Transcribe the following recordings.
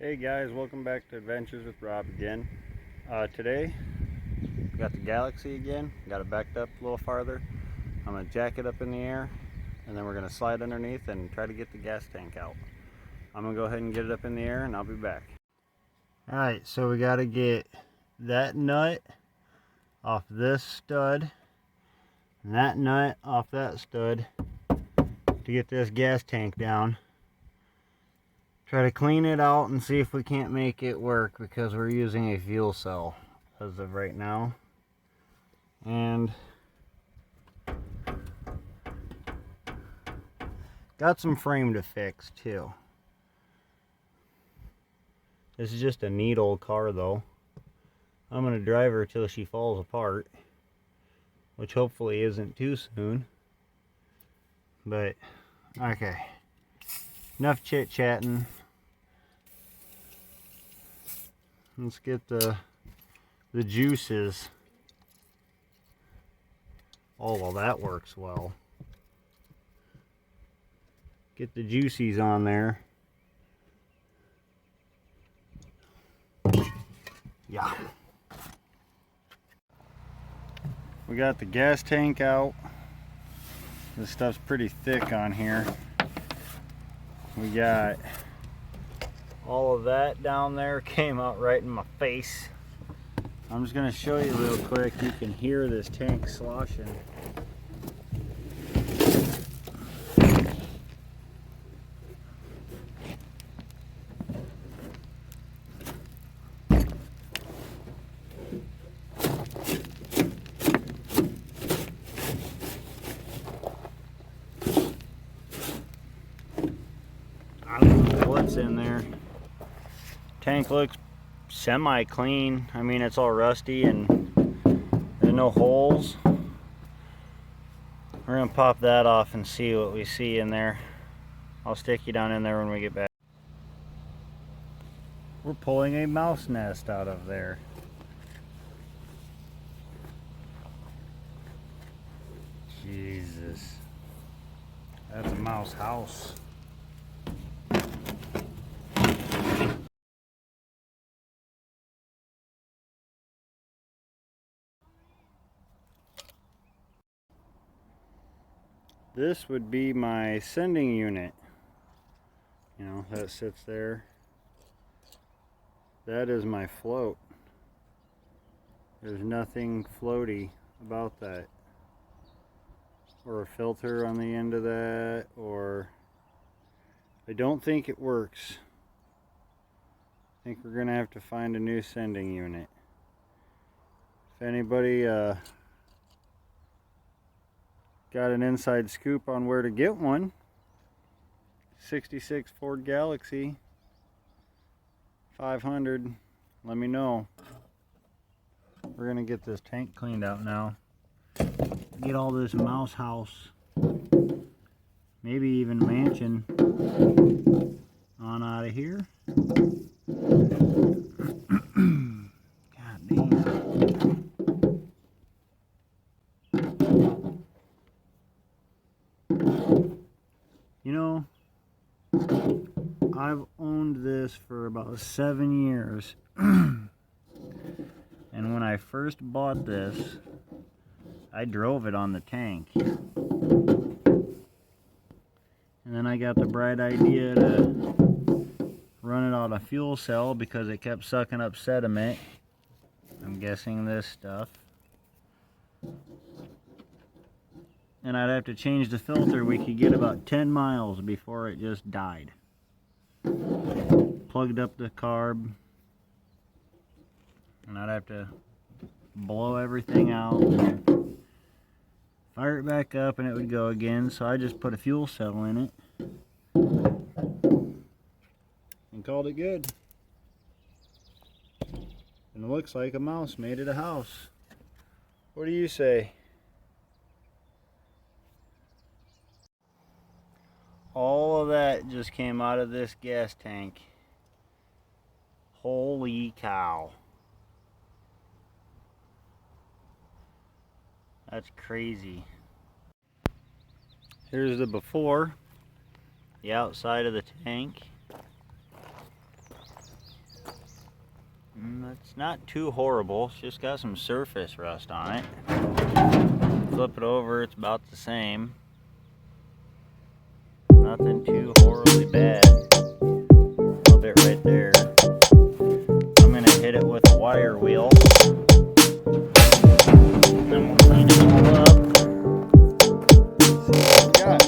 Hey guys, welcome back to Adventures with Rob again. Today, we got the Galaxy again. Got it backed up a little farther. I'm going to jack it up in the air, and then we're going to slide underneath and try to get the gas tank out. I'm going to go ahead and get it up in the air, and I'll be back. Alright, so we got to get that nut off this stud, and that nut off that stud to get this gas tank down. Try to clean it out and see if we can't make it work, because we're using a fuel cell as of right now. And got some frame to fix too. This is just a neat old car though. I'm gonna drive her till she falls apart, which hopefully isn't too soon. But okay, enough chit-chatting. Let's get the juices. Oh, well, that works well. Get the juices on there. Yeah. We got the gas tank out. This stuff's pretty thick on here. We got all of that down there, came out right in my face. I'm just gonna show you real quick. You can hear this tank sloshing. I don't know what's in there. Tank looks semi-clean. I mean, it's all rusty and there's no holes. We're gonna pop that off and see what we see in there. I'll stick you down in there when we get back. We're pulling a mouse nest out of there. Jesus. That's a mouse house. This would be my sending unit. You know, that sits there. That is my float. There's nothing floaty about that. Or a filter on the end of that, or I don't think it works. I think we're gonna have to find a new sending unit. If anybody got an inside scoop on where to get one, 66 Ford Galaxy 500, let me know. We're gonna get this tank cleaned out now. Get all this mouse house, maybe even mansion, on out of here. God damn. You know, I've owned this for about 7 years. And when I first bought this, I drove it on the tank. And then I got the bright idea to run it on a fuel cell because it kept sucking up sediment. I'm guessing this stuff. And I'd have to change the filter. We could get about 10 miles before it just died. Plugged up the carb, and I'd have to blow everything out, fire it back up, and it would go again. So I just put a fuel cell in it and called it good. And it looks like a mouse made it a house. What do you say? All of that just came out of this gas tank. Holy cow. That's crazy. Here's the before, the outside of the tank. It's not too horrible. It's just got some surface rust on it. Flip it over, it's about the same. Nothing too horribly bad. A little bit right there. I'm gonna hit it with a wire wheel. And then we'll clean it all up. See what we got.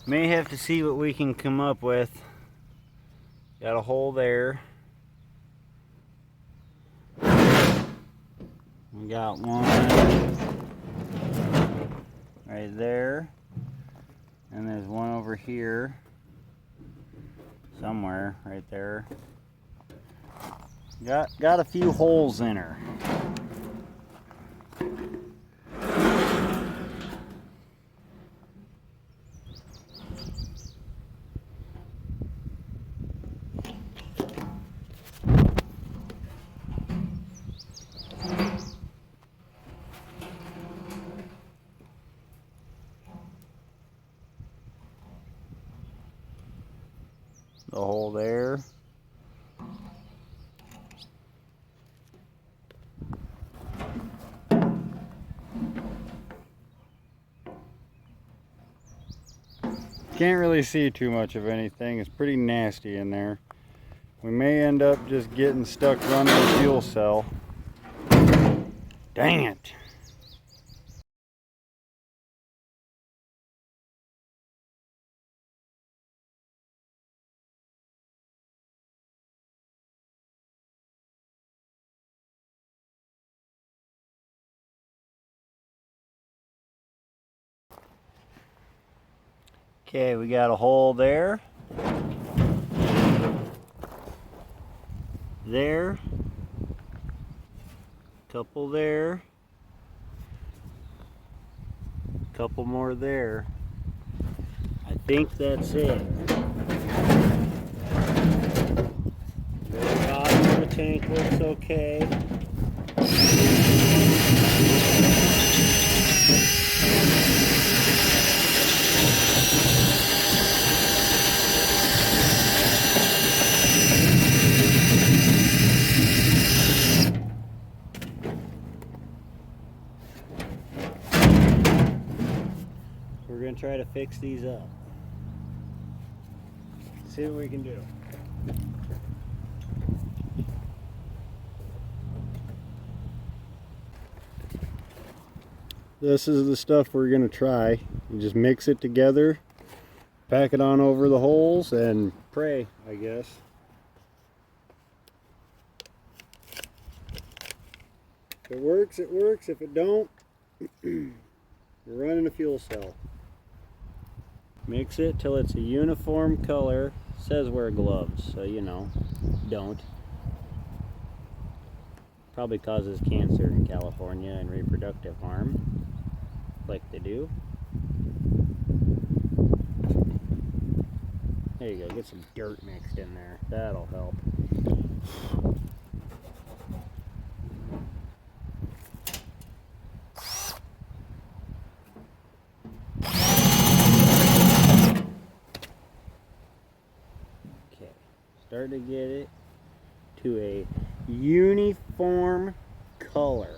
May have to see what we can come up with. Got a hole there. We got one right there. And there's one over here. Somewhere right there. Got a few holes in her. The hole there. Can't really see too much of anything. It's pretty nasty in there. We may end up just getting stuck running the fuel cell. Dang it. Okay, we got a hole there. There. Couple there. Couple more there. I think that's it. The bottom of the tank looks okay. We're going to try to fix these up. See what we can do. This is the stuff we're going to try. You just mix it together, pack it on over the holes, and pray, I guess. If it works, it works. If it don't, we're running a fuel cell. Mix it till it's a uniform color. Says wear gloves, so you know. don't. Probably causes cancer in California and reproductive harm, like they do. There you go, get some dirt mixed in there. That'll help. Okay, start to get it to a uniform color.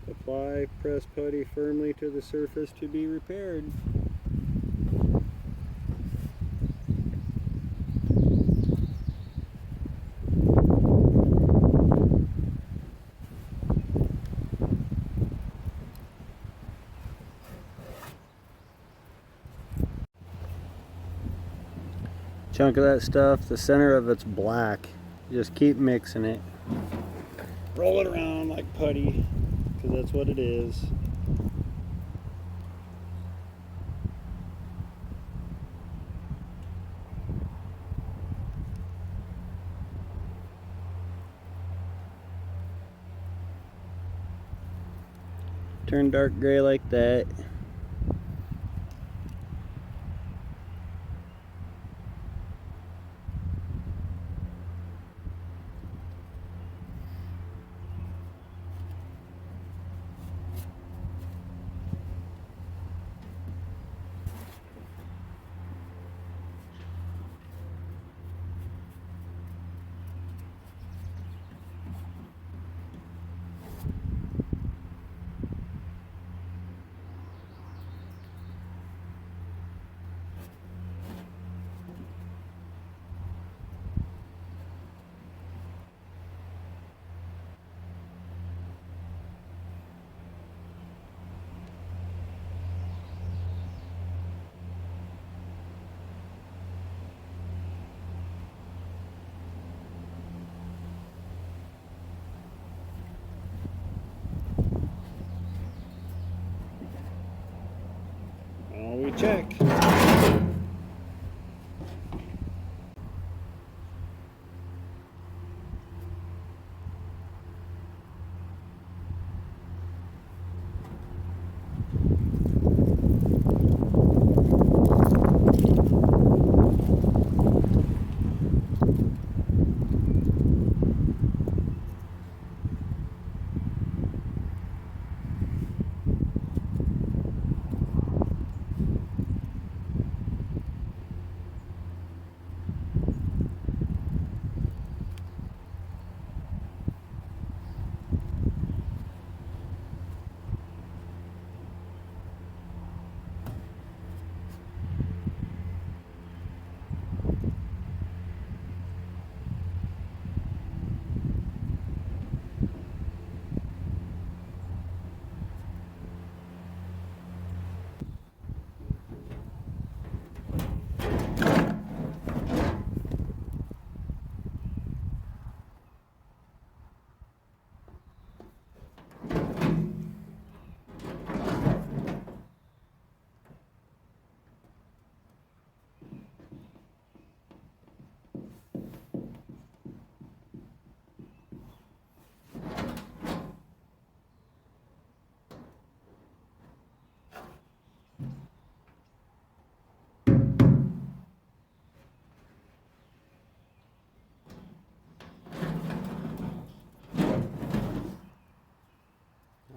Apply press putty firmly to the surface to be repaired. Chunk of that stuff, the center of it's black. Just keep mixing it. Roll it around like putty, because that's what it is. Turn dark gray like that. Now we check.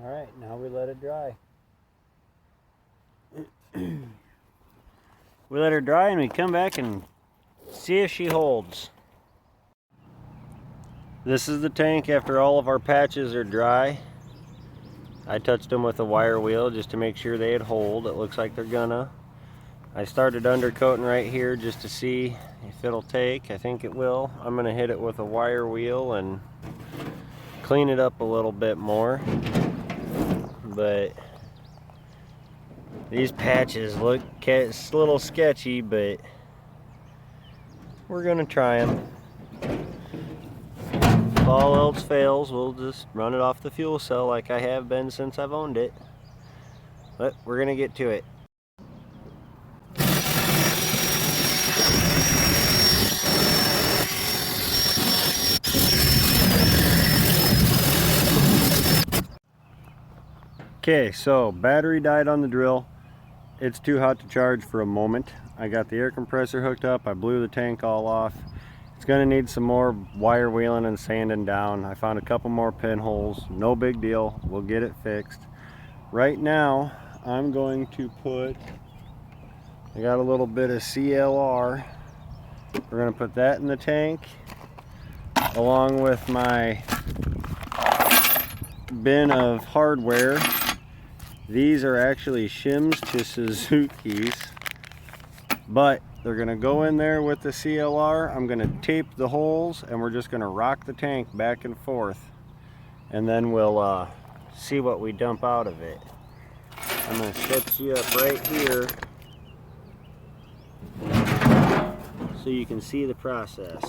Alright, now we let it dry. We let her dry and we come back and see if she holds. This is the tank after all of our patches are dry. I touched them with a wire wheel just to make sure they'd hold. It looks like they're gonna. I started undercoating right here just to see if it'll take. I think it will. I'm gonna hit it with a wire wheel and clean it up a little bit more. But these patches look a little sketchy, but we're gonna try them. if all else fails, we'll just run it off the fuel cell like I have been since I've owned it. But we're gonna get to it. Okay, so battery died on the drill. It's too hot to charge for a moment. I got the air compressor hooked up. I blew the tank all off. It's gonna need some more wire wheeling and sanding down. I found a couple more pinholes. No big deal. We'll get it fixed. Right now, I'm going to put, I got a little bit of CLR. We're gonna put that in the tank along with my bin of hardware. These are actually shims to Suzuki's, but they're gonna go in there with the CLR. I'm gonna tape the holes and we're just gonna rock the tank back and forth, and then we'll see what we dump out of it. I'm gonna set you up right here so you can see the process.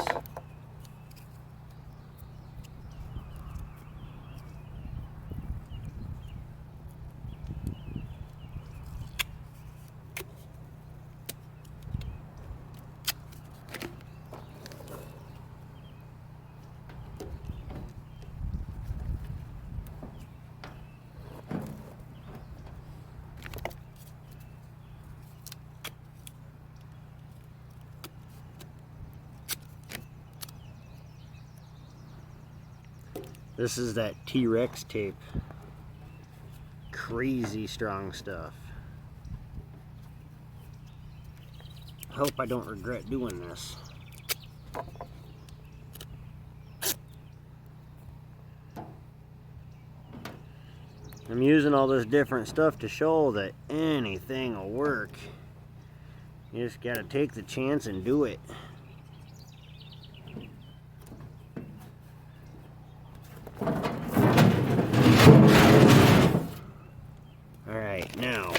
This is that T-Rex tape. Crazy strong stuff. Hope I don't regret doing this. I'm using all this different stuff to show that anything will work. You just gotta take the chance and do it. Alright, now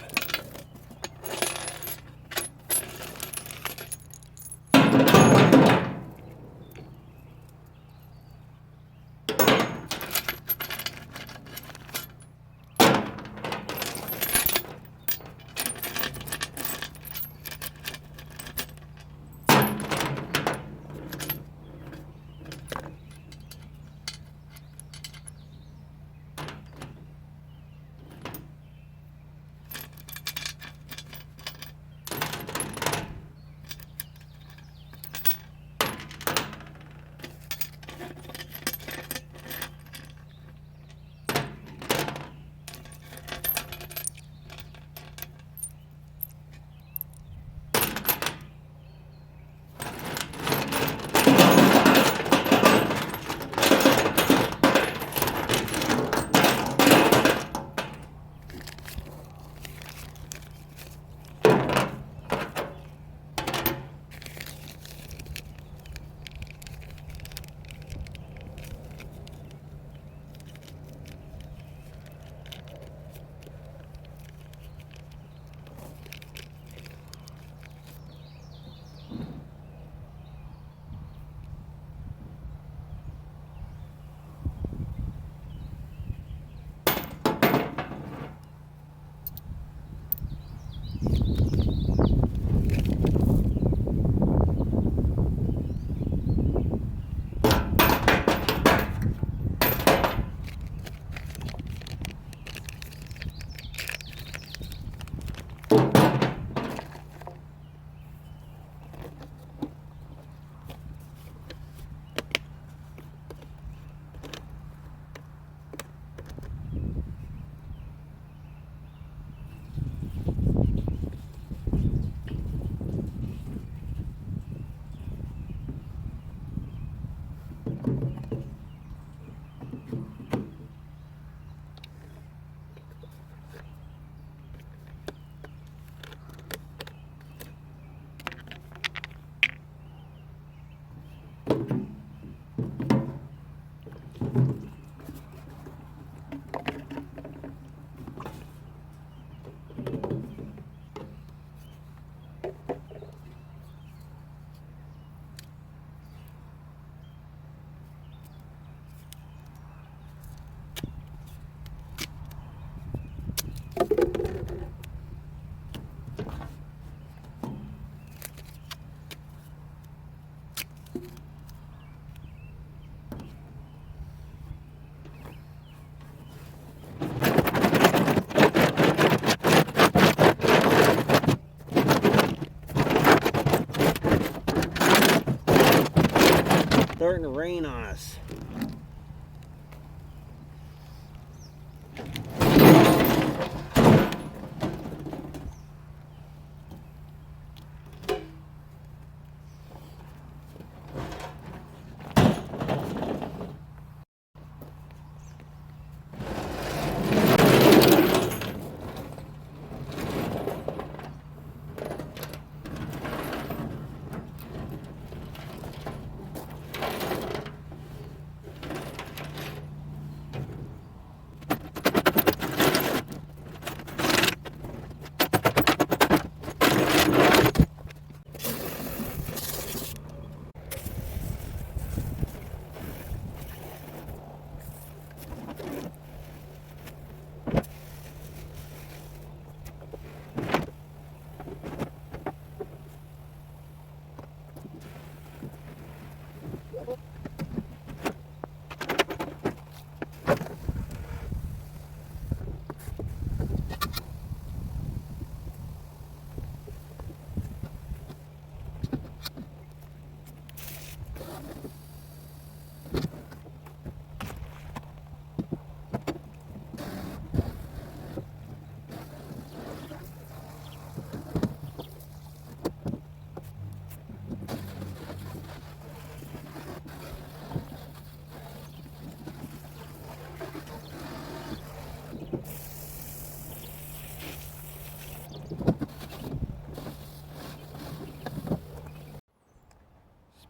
starting to rain on us.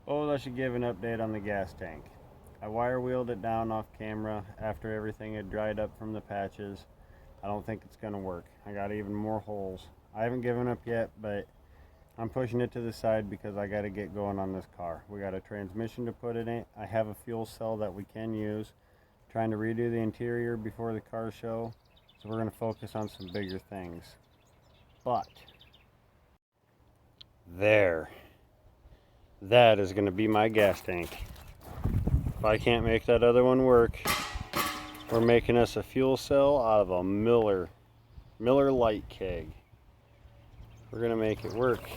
Suppose I should give an update on the gas tank. I wire wheeled it down off camera after everything had dried up from the patches. I don't think it's gonna work. I got even more holes. I haven't given up yet, but I'm pushing it to the side because I gotta get going on this car. We got a transmission to put in it. I have a fuel cell that we can use. Trying to redo the interior before the car show. So we're gonna focus on some bigger things. But there. That is going to be my gas tank. If I can't make that other one work, we're making us a fuel cell out of a Miller Lite keg. We're going to make it work.